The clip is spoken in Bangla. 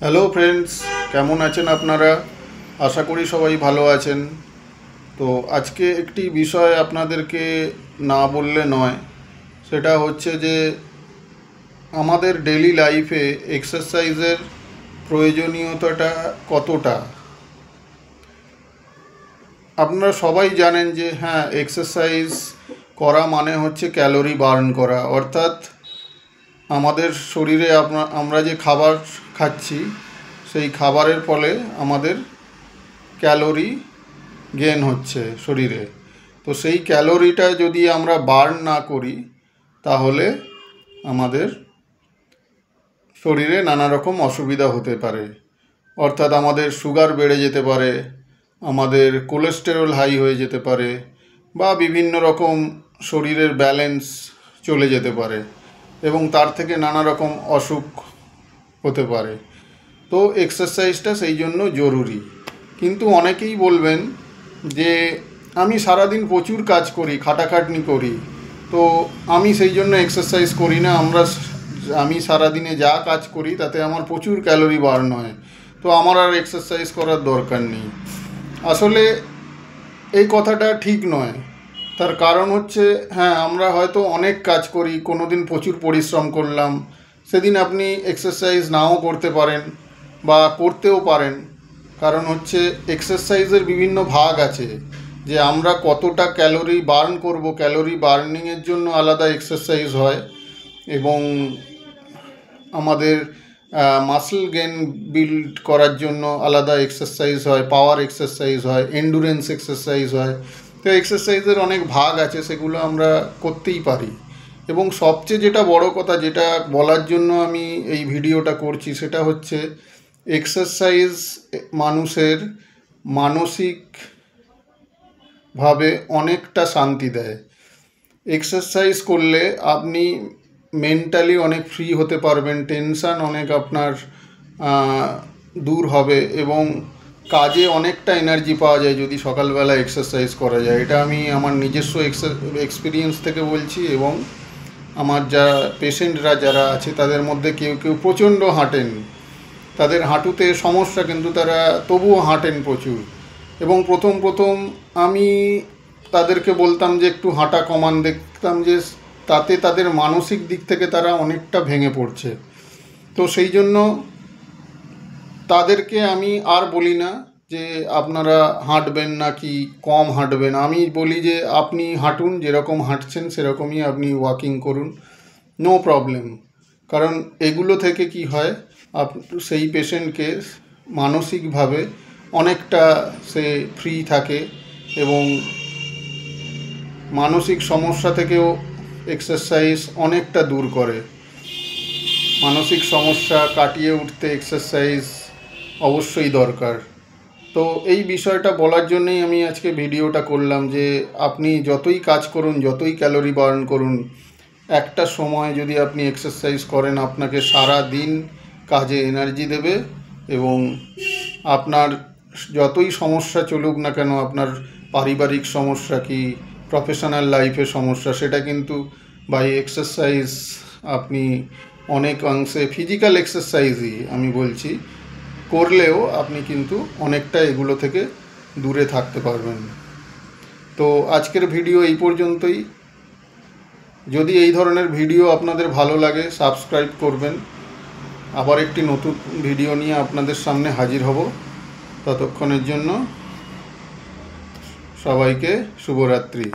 হ্যালো ফ্রেন্ডস, কেমন আছেন আপনারা? আশা করি সবাই ভালো আছেন। তো আজকে একটি বিষয় আপনাদেরকে না বললে নয়, সেটা হচ্ছে যে আমাদের ডেইলি লাইফে এক্সারসাইজের প্রয়োজনীয়তাটা কতটা। আপনারা সবাই জানেন যে হ্যাঁ, এক্সারসাইজ করা মানে হচ্ছে ক্যালোরি বার্ন করা, অর্থাৎ আমাদের শরীরে আমরা যে খাবার খাচ্ছি সেই খাবারের ফলে আমাদের ক্যালোরি গেন হচ্ছে শরীরে। তো সেই ক্যালোরিটা যদি আমরা বার্ন না করি তাহলে আমাদের শরীরে নানা রকম অসুবিধা হতে পারে। অর্থাৎ আমাদের সুগার বেড়ে যেতে পারে, আমাদের কোলেস্টেরল হাই হয়ে যেতে পারে, বা বিভিন্ন রকম শরীরের ব্যালেন্স চলে যেতে পারে এবং তার থেকে নানা রকম অসুখ হতে পারে। তো এক্সারসাইজটা সেই জন্য জরুরি। কিন্তু অনেকেই বলবেন যে আমি সারাদিন প্রচুর কাজ করি, খাটাখাটনি করি, তো আমি সেই জন্য এক্সারসাইজ করি না। আমি সারাদিনে যা কাজ করি তাতে আমার প্রচুর ক্যালোরি বার্ন হয়, তো আমার আর এক্সারসাইজ করার দরকার নেই। আসলে এই কথাটা ঠিক নয়। তার কারণ হচ্ছে, হ্যাঁ, আমরা হয়তো অনেক কাজ করি, কোনো দিন প্রচুর পরিশ্রম করলাম, সেদিন আপনি এক্সারসাইজ নাও করতে পারেন বা করতেও পারেন। কারণ হচ্ছে এক্সারসাইজের বিভিন্ন ভাগ আছে, যে আমরা কতটা ক্যালোরি বার্ন করব, ক্যালোরি বার্নিংয়ের জন্য আলাদা এক্সারসাইজ হয়, এবং আমাদের মাসল গেন বিল্ড করার জন্য আলাদা এক্সারসাইজ হয়, পাওয়ার এক্সারসাইজ হয়, এন্ডুরেন্স এক্সারসাইজ হয়। তো এক্সারসাইজের অনেক ভাগ আছে, সেগুলো আমরা করতেই পারি। এবং সবচেয়ে যেটা বড় কথা, যেটা বলার জন্য আমি এই ভিডিওটা করছি, সেটা হচ্ছে এক্সারসাইজ মানুষের মানসিকভাবে অনেকটা শান্তি দেয়। এক্সারসাইজ করলে আপনি মেন্টালি অনেক ফ্রি হতে পারবেন, টেনশান অনেক আপনার দূর হবে, এবং কাজে অনেকটা এনার্জি পাওয়া যায় যদি সকালবেলা এক্সারসাইজ করা যায়। এটা আমি আমার নিজস্ব এক্সপিরিয়েন্স থেকে বলছি, এবং আমার পেশেন্টরা যারা আছে তাদের মধ্যে কেউ কেউ প্রচণ্ড হাঁটেন, তাদের হাঁটুতে সমস্যা, কিন্তু তারা তবুও হাঁটেন প্রচুর। এবং প্রথম প্রথম আমি তাদেরকে বলতাম যে একটু হাঁটা কমান, দেখতাম যে তাতে তাদের মানসিক দিক থেকে তারা অনেকটা ভেঙে পড়ছে। তো সেই জন্য তাদেরকে আমি আর বলি না যে আপনারা হাঁটবেন না কি কম হাঁটবেন। আমি বলি যে আপনি হাঁটুন, যেরকম হাঁটছেন সেরকমই আপনি ওয়াকিং করুন, নো প্রবলেম। কারণ এগুলো থেকে কি হয়, সেই পেশেন্টকে মানসিকভাবে অনেকটা সে ফ্রি থাকে, এবং মানসিক সমস্যা থেকেও এক্সারসাইজ অনেকটা দূর করে। মানসিক সমস্যা কাটিয়ে উঠতে এক্সারসাইজ অবশ্যই দরকার। তো এই বিষয়টা বলার জন্যই আমি আজকে ভিডিওটা করলাম, যে আপনি যতই কাজ করুন, যতই ক্যালোরি বার্ন করুন, একটা সময় যদি আপনি এক্সারসাইজ করেন, আপনাকে সারা দিন কাজে এনার্জি দেবে, এবং আপনার যতই সমস্যা চলুক না কেন, আপনার পারিবারিক সমস্যা কি প্রফেশনাল লাইফের সমস্যা, সেটা কিন্তু বাই এক্সারসাইজ আপনি অনেক অংশে, ফিজিক্যাল এক্সারসাইজই আমি বলছি, করলেও আপনি কিন্তু অনেকটা এগুলো থেকে দূরে থাকতে পারবেন। তো আজকের ভিডিও এই পর্যন্তই। যদি এই ধরনের ভিডিও আপনাদের ভালো লাগে, সাবস্ক্রাইব করবেন। আবার একটি নতুন ভিডিও নিয়ে আপনাদের সামনে হাজির হব। ততক্ষণের জন্য সবাইকে শুভরাত্রি।